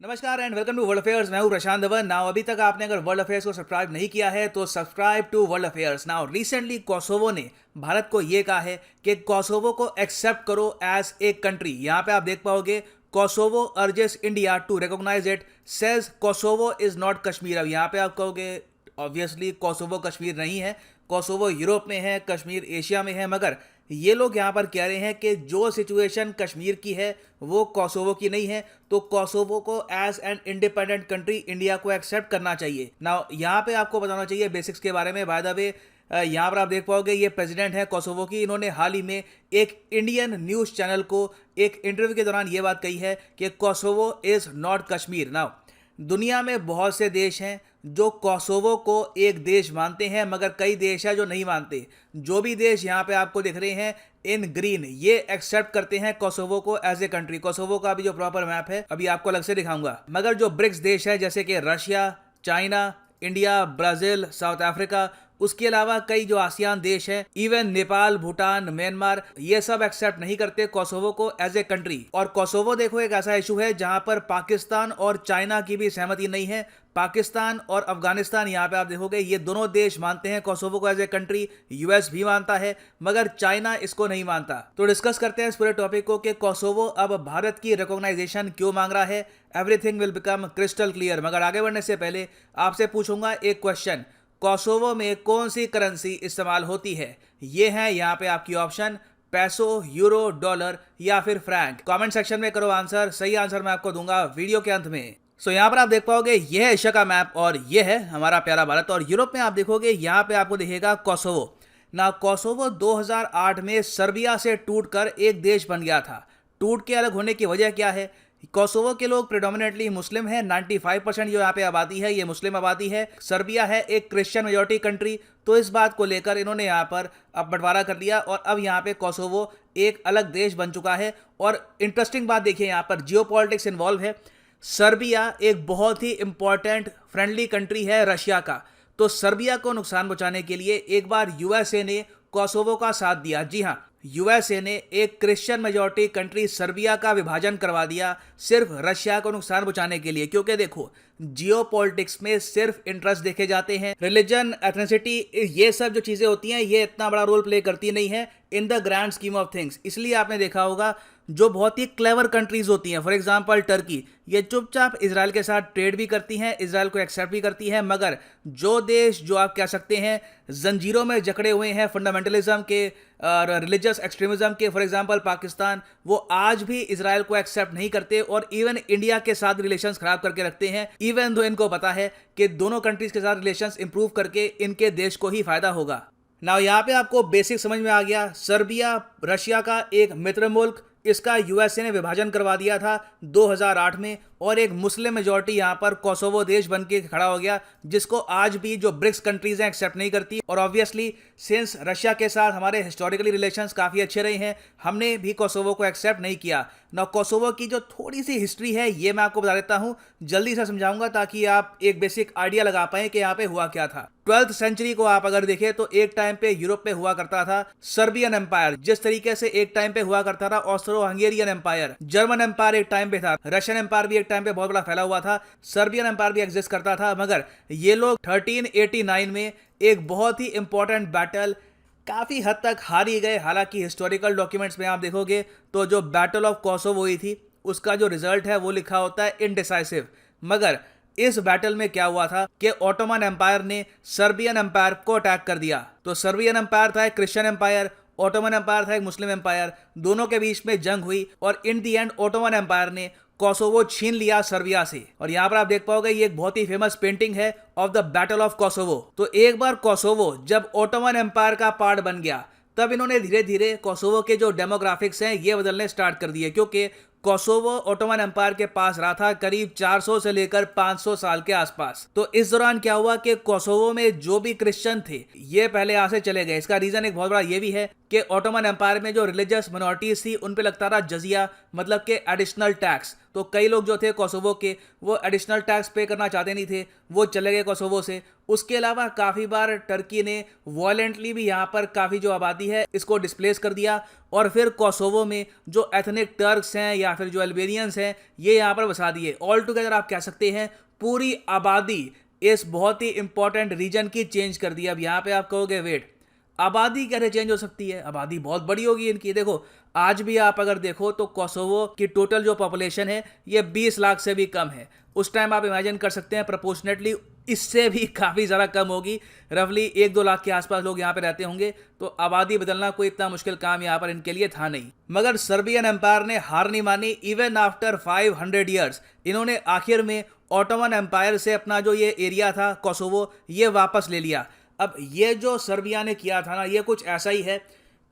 नमस्कार and welcome to World Affairs. मैं हूं प्रशांत धवन। नाउ अभी तक आपने अगर वर्ल्ड अफेयर्स को सब्सक्राइब नहीं किया है तो subscribe to World Affairs. Now recently Kosovo ने भारत को ये कहा है कि कोसोवो को एक्सेप्ट करो एज ए कंट्री। यहां पे आप देख पाओगे Kosovo urges India to recognise it, says Kosovo is not Kashmir. अब यहाँ पे आप कहोगे ऑब्वियसली कोसोवो कश्मीर नहीं है, कोसोवो यूरोप में है, कश्मीर एशिया में है, मगर ये लोग यहाँ पर कह रहे हैं कि जो सिचुएशन कश्मीर की है वो कोसोवो की नहीं है, तो कोसोवो को as an independent country India को एक्सेप्ट करना चाहिए। नाउ यहाँ पे आपको बताना चाहिए बेसिक्स के बारे में। बाय द वे यहाँ पर आप देख पाओगे ये प्रेसिडेंट है कोसोवो की, इन्होंने हाल ही में एक इंडियन न्यूज़ चैनल को एक इंटरव्यू के दौरान ये बात कही है कि Kosovo is not Kashmir. Now दुनिया में बहुत से देश हैं जो कोसोवो को एक देश मानते हैं, मगर कई देश हैं जो नहीं मानते। जो भी देश यहाँ पे आपको दिख रहे हैं इन ग्रीन, ये एक्सेप्ट करते हैं कोसोवो को एज ए कंट्री। कोसोवो का भी जो प्रॉपर मैप है अभी आपको अलग से दिखाऊंगा। मगर जो ब्रिक्स देश है जैसे कि Russia, China, India, Brazil, south Africa, उसके अलावा कई जो आसियान देश हैं, इवन नेपाल, भूटान, म्यांमार, ये सब एक्सेप्ट नहीं करते कोसोवो को एज ए कंट्री। और कोसोवो देखो एक ऐसा इशू है जहां पर पाकिस्तान और चाइना की भी सहमति नहीं है। पाकिस्तान और अफगानिस्तान, यहाँ पे आप देखोगे ये दोनों देश मानते हैं कोसोवो को एज ए कंट्री, यूएस भी मानता है, मगर चाइना इसको नहीं मानता। तो डिस्कस करते हैं इस पूरे टॉपिक को कि कोसोवो अब भारत की रिकॉग्नाइजेशन क्यों मांग रहा है। Everything will become crystal clear. मगर आगे बढ़ने से पहले आपसे पूछूंगा एक क्वेश्चन, कोसोवो में कौन सी करेंसी इस्तेमाल होती है? ये है यहाँ पे आपकी ऑप्शन, पैसो, यूरो, डॉलर या फिर फ्रैंक। कमेंट सेक्शन में करो आंसर, सही आंसर मैं आपको दूंगा वीडियो के अंत में। सो यहाँ पर आप देख पाओगे यह है एशिया का मैप और यह है हमारा प्यारा भारत। और यूरोप में आप देखोगे यहाँ पे आपको दिखेगा कोसोवो। ना कोसोवो 2008 में सर्बिया से टूटकर एक देश बन गया था। टूट के अलग होने की वजह क्या है? कोसोवो के लोग प्रेडोमिनेटली मुस्लिम हैं, 95% जो यहाँ पे आबादी है ये मुस्लिम आबादी है। सर्बिया है एक क्रिश्चियन मेजॉरिटी कंट्री, तो इस बात को लेकर इन्होंने यहाँ पर अब बंटवारा कर लिया और अब यहाँ पे कोसोवो एक अलग देश बन चुका है। और इंटरेस्टिंग बात देखिए, यहाँ पर जियो पॉलिटिक्स इन्वॉल्व है। सर्बिया एक बहुत ही इंपॉर्टेंट फ्रेंडली कंट्री है रशिया का, तो सर्बिया को नुकसान पहुंचाने के लिए एक बार यूएसए ने कोसोवो का साथ दिया। जी हाँ, यूएसए ने एक क्रिश्चियन मेजॉरिटी कंट्री सर्बिया का विभाजन करवा दिया सिर्फ रशिया को नुकसान पहुंचाने के लिए। क्योंकि देखो जियो पॉलिटिक्स में सिर्फ इंटरेस्ट देखे जाते हैं, रिलीजन, एथनिसिटी, ये सब जो चीजें होती हैं ये इतना बड़ा रोल प्ले करती नहीं है in the grand scheme of things. इसलिए आपने देखा होगा जो बहुत ही क्लेवर कंट्रीज होती हैं, फॉर एग्जांपल टर्की, ये चुपचाप इसराइल के साथ ट्रेड भी करती हैं, इसराइल को एक्सेप्ट भी करती हैं, मगर जो देश जो आप कह सकते हैं जंजीरों में जकड़े हुए हैं फंडामेंटलिज्म के, रिलीजियस एक्सट्रीमिज्म के, फॉर एग्जांपल पाकिस्तान, वो आज भी इसराइल को एक्सेप्ट नहीं करते और इवन इंडिया के साथ रिलेशंस खराब करके रखते हैं, इवन दो इनको पता है कि दोनों कंट्रीज के साथ रिलेशंस इंप्रूव करके इनके देश को ही फायदा होगा। नाउ यहाँ पे आपको बेसिक समझ में आ गया, सर्बिया रशिया का एक मित्र मुल्क, इसका यूएसए ने विभाजन करवा दिया था 2008 में और एक मुस्लिम मेजॉरिटी यहाँ पर कोसोवो देश बन के खड़ा हो गया, जिसको आज भी जो ब्रिक्स कंट्रीज हैं एक्सेप्ट नहीं करती। और ऑब्वियसली सिंस रशिया के साथ हमारे हिस्टोरिकली रिलेशंस काफ़ी अच्छे रहे हैं, हमने भी कोसोवो को एक्सेप्ट नहीं किया। ना कोसोवो की जो थोड़ी सी हिस्ट्री है ये मैं आपको बता देता हूँ, जल्दी से समझाऊंगा ताकि आप एक बेसिक आइडिया लगा पाएं कि यहाँ पे हुआ क्या था। 12th सेंचुरी को आप अगर देखें तो एक टाइम पे यूरोप में हुआ करता था सर्बियन एम्पायर, जिस तरीके से एक टाइम पे हुआ करता था Austro Hungarian empire, German empire एक टाइम पे था, रशियन एम्पायर भी एक टाइम पे बहुत बड़ा फैला हुआ था, सर्बियन एम्पायर भी एग्जिस्ट करता था। मगर ये लोग 1389 में एक बहुत ही इंपॉर्टेंट बैटल काफी हद तक हार ही गए। हालांकि हिस्टोरिकल डॉक्यूमेंट्स में आप देखोगे तो जो बैटल ऑफ कोसोवो हुई थी उसका जो रिजल्ट है वो लिखा होता है इनडिसाइसिव। मगर इस बैटल में क्या हुआ था कि ऑटोमन एम्पायर ने सर्बियन एम्पायर को अटैक कर दिया। तो सर्बियन एम्पायर था एक क्रिश्चियन एम्पायर, ऑटोमन एम्पायर था एक मुस्लिम एम्पायर, दोनों के बीच में जंग हुई और इन दी एंड ऑटोमन एम्पायर ने कोसोवो छीन लिया सर्बिया से। और यहाँ पर आप देख पाओगे ये एक बहुत ही फेमस पेंटिंग है of the battle of Kosovo. तो एक बार कोसोवो जब ऑटोमन एम्पायर का पार्ट बन गया तब इन्होंने धीरे धीरे कोसोवो के जो डेमोग्राफिक्स हैं ये बदलने स्टार्ट कर दिए, क्योंकि कोसोवो ऑटोमन एम्पायर के पास रहा था करीब 400 से लेकर 500 साल के आसपास। तो इस दौरान क्या हुआ कि कोसोवो में जो भी क्रिश्चियन थे ये पहले यहाँ से चले गए। इसका रीजन एक बहुत बड़ा ये भी है कि ऑटोमन एम्पायर में जो रिलीजियस मिनॉरिटीज थी उन पे लगता था जजिया, मतलब के एडिशनल टैक्स। तो कई लोग जो थे कोसोवो के वो एडिशनल टैक्स पे करना चाहते नहीं थे, वो चले गए कोसोवो से। उसके अलावा काफ़ी बार टर्की ने वॉयलेंटली भी यहाँ पर काफ़ी जो आबादी है इसको डिस्प्लेस कर दिया और फिर कोसोवो में जो एथनिक टर्क्स हैं या फिर जो अल्बेनियंस हैं ये यहाँ पर बसा दिए। ऑल टुगेदर आप कह सकते हैं पूरी आबादी इस बहुत ही इंपॉर्टेंट रीजन की चेंज कर दी। अब यहाँ पे आप कहोगे वेट, आबादी कैसे चेंज हो सकती है? आबादी बहुत बड़ी होगी इनकी। देखो आज भी आप अगर देखो तो कोसोवो की टोटल जो पॉपुलेशन है ये 20 लाख से भी कम है। उस टाइम आप इमेजिन कर सकते हैं प्रोपोर्शनेटली इससे भी काफ़ी ज़्यादा कम होगी, रफली 1-2 लाख के आसपास लोग यहाँ पे रहते होंगे। तो आबादी बदलना कोई इतना मुश्किल काम यहाँ पर इनके लिए था नहीं। मगर सर्बियन एम्पायर ने हार नहीं मानी। इवन आफ्टर 500 ईयर्स इन्होंने आखिर में ऑटोमन एम्पायर से अपना जो ये एरिया था कोसोवो ये वापस ले लिया। अब ये जो सर्बिया ने किया था ना ये कुछ ऐसा ही है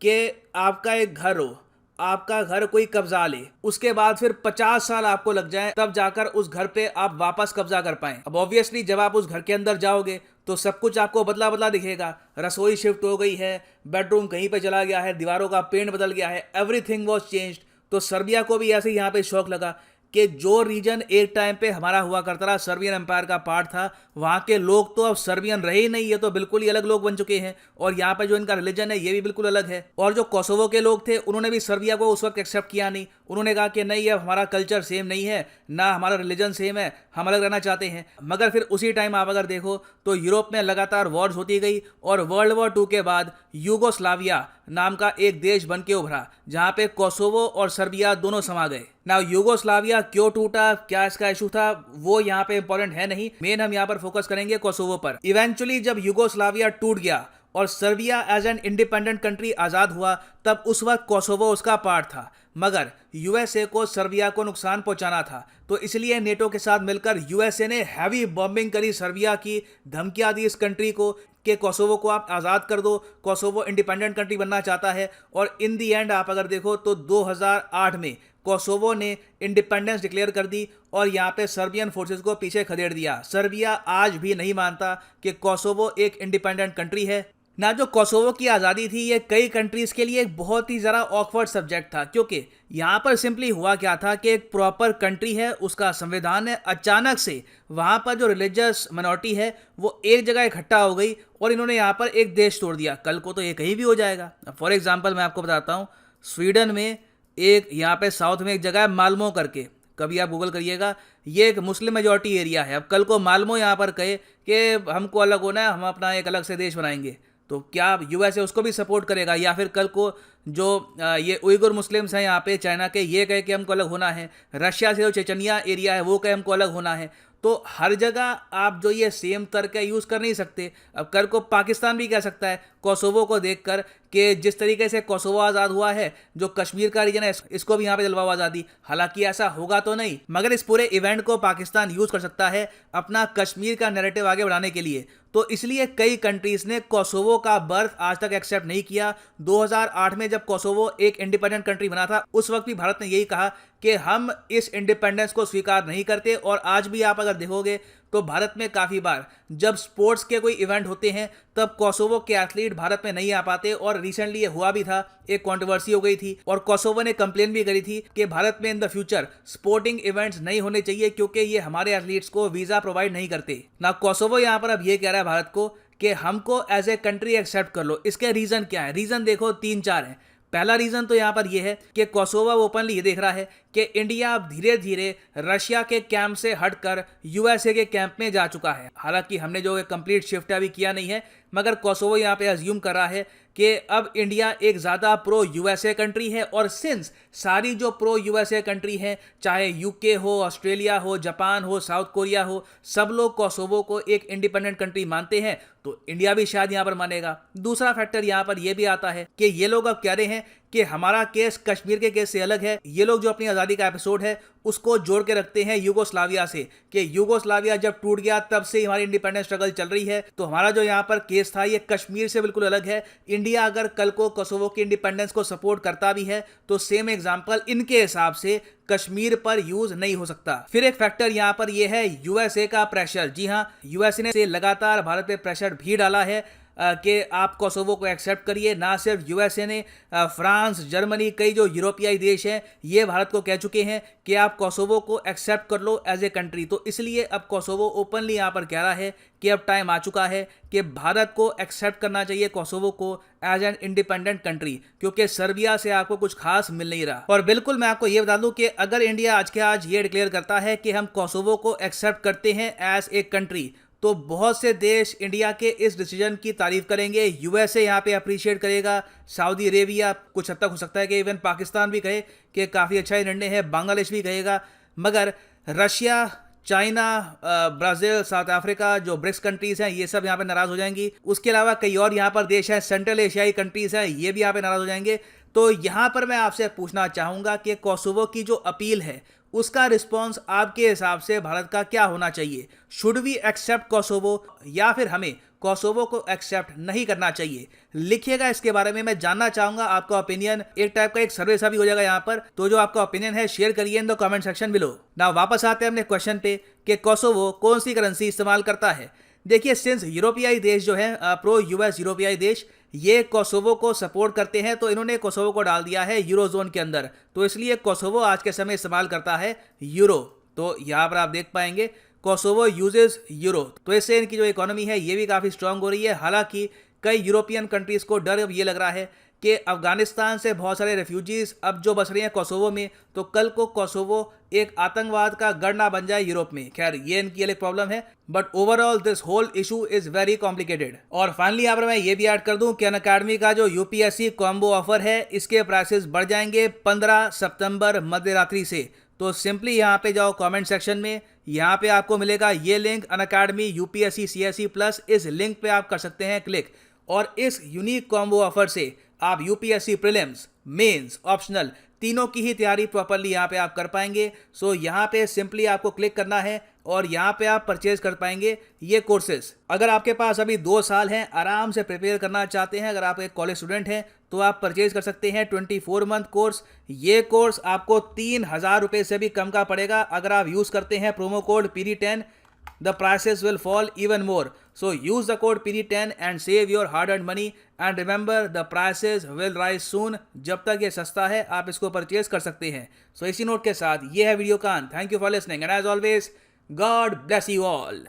कि आपका एक घर हो, आपका घर कोई कब्जा ले, उसके बाद फिर 50 साल आपको लग जाए तब जाकर उस घर पे आप वापस कब्जा कर पाएं। अब ऑब्वियसली जब आप उस घर के अंदर जाओगे तो सब कुछ आपको बदला बदला दिखेगा। रसोई शिफ्ट हो गई है, बेडरूम कहीं पे चला गया है, दीवारों का पेंट बदल गया है, एवरीथिंग वॉज चेंज्ड। तो सर्बिया को भी ऐसे यहाँ पे शौक लगा कि जो रीजन एक टाइम पे हमारा हुआ करता रहा, सर्बियन एम्पायर का पार्ट था, वहाँ के लोग तो अब सर्बियन रहे ही नहीं, ये तो बिल्कुल ही अलग लोग बन चुके हैं। और यहाँ पे जो इनका रिलीजन है ये भी बिल्कुल अलग है। और जो कोसोवो के लोग थे उन्होंने भी सर्बिया को उस वक्त एक्सेप्ट किया नहीं। उन्होंने कहा कि नहीं, अब हमारा कल्चर सेम नहीं है, ना हमारा रिलीजन सेम है, हम अलग रहना चाहते हैं। मगर फिर उसी टाइम आप अगर देखो तो यूरोप में लगातार वॉर्स होती गई और वर्ल्ड वॉर 2 के बाद यूगोस्लाविया नाम का एक देश बन के उभरा जहाँ पे कोसोवो और सर्बिया दोनों समा गए। ना यूगोस्लाविया क्यों टूटा, क्या इसका इशू था, वो यहाँ पे इंपॉर्टेंट है नहीं। मेन हम यहाँ पर फोकस करेंगे कोसोवो पर। इवेंचुअली जब यूगोस्लाविया टूट गया और Serbia as an independent country आज़ाद हुआ तब उस वक्त कोसोवो उसका पार्ट था। मगर यूएसए को सर्बिया को नुकसान पहुंचाना था तो इसलिए नेटो के साथ मिलकर यूएसए ने हैवी बॉम्बिंग करी सर्बिया की, धमकियां दी इस कंट्री को कि कोसोवो को आप आज़ाद कर दो, कोसोवो इंडिपेंडेंट कंट्री बनना चाहता है। और इन दी एंड आप अगर देखो तो 2008 में कोसोवो ने इंडिपेंडेंस डिक्लेयर कर दी और यहाँ पे सर्बियन फोर्सेस को पीछे खदेड़ दिया। सर्बिया आज भी नहीं मानता कि कोसोवो एक इंडिपेंडेंट कंट्री है। ना जो कोसोवो की आज़ादी थी ये कई कंट्रीज़ के लिए एक बहुत ही ज़रा ऑकवर्ड सब्जेक्ट था, क्योंकि यहाँ पर सिंपली हुआ क्या था कि एक प्रॉपर कंट्री है, उसका संविधान है, अचानक से वहाँ पर जो रिलीजियस माइनॉरिटी है वो एक जगह इकट्ठा हो गई और इन्होंने यहाँ पर एक देश तोड़ दिया। कल को तो ये कहीं भी हो जाएगा। फॉर एग्जाम्पल मैं आपको बताता हूँ, स्वीडन में एक यहाँ पे साउथ में एक जगह है माल्मो करके, कभी आप गूगल करिएगा, ये एक मुस्लिम मेजॉरिटी एरिया है। अब कल को माल्मो यहाँ पर कहे कि हमको अलग होना है, हम अपना एक अलग से देश बनाएंगे, तो क्या यूएसए उसको भी सपोर्ट करेगा? या फिर कल को जो ये उइगुर मुस्लिम्स हैं यहाँ पे चाइना के, ये कहे कि हमको अलग होना है, रशिया से जो चेचनिया एरिया है वो कहे हमको अलग होना है, तो हर जगह आप जो ये सेम तर्क यूज़ कर नहीं सकते। अब कल को पाकिस्तान भी कह सकता है कोसोवो को देखकर कि जिस तरीके से कोसोवो आज़ाद हुआ है, जो कश्मीर का रीजन है इसको भी यहाँ पे दिलवाओ आज़ादी। हालांकि ऐसा होगा तो नहीं, मगर इस पूरे इवेंट को पाकिस्तान यूज़ कर सकता है अपना कश्मीर का नैरेटिव आगे बढ़ाने के लिए। तो इसलिए कई कंट्रीज़ ने कोसोवो का बर्थ आज तक एक्सेप्ट नहीं किया। 2008 में जब कोसोवो एक इंडिपेंडेंट कंट्री बना था उस वक्त भी भारत ने यही कहा कि हम इस इंडिपेंडेंस को स्वीकार नहीं करते। और आज भी आप अगर देखोगे तो भारत में काफ़ी बार जब स्पोर्ट्स के कोई इवेंट होते हैं तब कोसोवो के एथलीट भारत में नहीं आ पाते। और रिसेंटली ये हुआ भी था, एक कंट्रोवर्सी हो गई थी और कोसोवो ने कंप्लेन भी करी थी कि भारत में in the future sporting events नहीं होने चाहिए क्योंकि ये हमारे एथलीट्स को वीज़ा प्रोवाइड नहीं करते। ना कोसोवो यहाँ पर अब ये कह रहा है भारत को कि हमको एज ए कंट्री एक्सेप्ट कर लो। इसके रीज़न क्या है? रीज़न देखो 3-4 हैं। पहला रीज़न तो यहाँ पर यह है कि कोसोवो ओपनली ये देख रहा है कि इंडिया अब धीरे धीरे रशिया के कैंप से हटकर यूएसए के कैंप में जा चुका है। हालांकि हमने जो कंप्लीट शिफ्ट अभी किया नहीं है, मगर कोसोवो यहाँ पे अज्यूम कर रहा है कि अब इंडिया एक ज़्यादा प्रो यूएसए कंट्री है। और सिंस सारी जो प्रो यूएसए कंट्री हैं, चाहे यूके हो, ऑस्ट्रेलिया हो, जापान हो, साउथ कोरिया हो, सब लोग कोसोवो को एक इंडिपेंडेंट कंट्री मानते हैं, तो इंडिया भी शायद यहाँ पर मानेगा। दूसरा फैक्टर यहाँ पर यह भी आता है कि ये लोग अब कह रहे हैं कि हमारा केस कश्मीर के केस से अलग है। ये लोग जो अपनी आज़ादी का एपिसोड है उसको जोड़ के रखते हैं यूगोस्लाविया से, कि यूगोस्लाविया जब टूट गया तब से हमारी इंडिपेंडेंस स्ट्रगल चल रही है, तो हमारा जो यहाँ पर केस था ये कश्मीर से बिल्कुल अलग है। इंडिया अगर कल को कोसोवो की इंडिपेंडेंस को सपोर्ट करता भी है तो सेम एग्जाम्पल इनके हिसाब से कश्मीर पर यूज नहीं हो सकता। फिर एक फैक्टर यहाँ पर यह है यूएसए का प्रेशर। जी हाँ, यूएसए ने लगातार भारत पे प्रेशर भी डाला है। कि आप कोसोवो को एक्सेप्ट करिए। ना सिर्फ यूएसए ने, फ्रांस, जर्मनी, कई जो यूरोपियाई देश हैं ये भारत को कह चुके हैं कि आप कोसोवो को एक्सेप्ट कर लो एज ए कंट्री। तो इसलिए अब कोसोवो ओपनली यहाँ पर कह रहा है कि अब टाइम आ चुका है कि भारत को एक्सेप्ट करना चाहिए कोसोवो को एज एन इंडिपेंडेंट कंट्री, क्योंकि सर्बिया से आपको कुछ खास मिल नहीं रहा। और बिल्कुल मैं आपको ये बता दूं कि अगर इंडिया आज के आज ये डिक्लेयर करता है कि हम कोसोवो को एक्सेप्ट करते हैं एज ए कंट्री, तो बहुत से देश इंडिया के इस डिसीजन की तारीफ करेंगे। यूएसए यहाँ पे अप्रिशिएट करेगा, सऊदी अरेबिया, कुछ हद तक हो सकता है कि इवन पाकिस्तान भी कहे कि काफ़ी अच्छा ही निर्णय है, बांग्लादेश भी कहेगा। मगर Russia, China, Brazil, south Africa, जो ब्रिक्स कंट्रीज़ हैं, ये सब यहाँ पे नाराज़ हो जाएंगी। उसके अलावा कई और यहाँ पर देश हैं, सेंट्रल एशियाई कंट्रीज़ हैं, ये भी यहाँ पे नाराज़ हो जाएंगे। तो यहाँ पर मैं आपसे पूछना चाहूँगा कि कोसोवो की जो अपील है उसका रिस्पॉन्स आपके हिसाब से भारत का क्या होना चाहिए? शुड वी एक्सेप्ट कोसोवो या फिर हमें कोसोवो को एक्सेप्ट नहीं करना चाहिए? लिखिएगा इसके बारे में, मैं जानना चाहूंगा आपका ओपिनियन। एक टाइप का एक सर्वे सा भी हो जाएगा यहाँ पर। तो जो आपका ओपिनियन है शेयर करिए in the comment section below. ना वापस आते हैं अपने क्वेश्चन पे कि कोसोवो कौन सी करेंसी इस्तेमाल करता है। देखिए, सिंस यूरोपियाई देश जो है, प्रो यूएस यूरोपियाई देश, ये कोसोवो को सपोर्ट करते हैं, तो इन्होंने कोसोवो को डाल दिया है यूरोजोन के अंदर। तो इसलिए कोसोवो आज के समय इस्तेमाल करता है यूरो। तो यहाँ पर आप देख पाएंगे कोसोवो यूजेस यूरो। तो इससे इनकी जो इकोनॉमी है ये भी काफ़ी स्ट्रांग हो रही है। हालांकि कई यूरोपियन कंट्रीज़ को डर अब ये लग रहा है कि अफगानिस्तान से बहुत सारे रेफ्यूजीज अब जो बस रहे हैं कोसोवो में, तो कल को कोसोवो एक आतंकवाद का गढ़ ना बन जाए यूरोप में। खैर, ये इनकी अलग प्रॉब्लम है, but overall this whole issue is very complicated. और फाइनली यहाँ पर मैं ये भी ऐड कर दूं कि अनअकैडमी का जो यूपीएससी कॉम्बो ऑफर है, इसके प्राइसेस बढ़ जाएंगे 15 सितंबर मध्यरात्रि से। तो सिंपली यहाँ पे जाओ कमेंट सेक्शन में, यहाँ पे आपको मिलेगा ये link, Unacademy UPSC CSC plus. इस लिंक पे आप कर सकते हैं क्लिक, और इस यूनिक कॉम्बो ऑफर से आप यूपीएससी प्रीलिम्स, मेंस, ऑप्शनल तीनों की ही तैयारी प्रॉपरली यहाँ पे आप कर पाएंगे। सो यहाँ पे सिंपली आपको क्लिक करना है और यहाँ पे आप परचेज कर पाएंगे ये कोर्सेज। अगर आपके पास अभी 2 साल हैं, आराम से प्रिपेयर करना चाहते हैं, अगर आप एक कॉलेज स्टूडेंट हैं, तो आप परचेज कर सकते हैं 24 मंथ कोर्स। ये कोर्स आपको 3000 रुपये से भी कम का पड़ेगा। अगर आप यूज़ करते हैं promo code PD10, the prices will fall even more. So use the code PD10 and save your hard-earned money. And remember, the prices will rise soon. जब तक ये सस्ता है आप इसको परचेज कर सकते हैं। So इसी नोट के साथ ये है वीडियो का अंत। Thank you for listening and as always, God bless you all.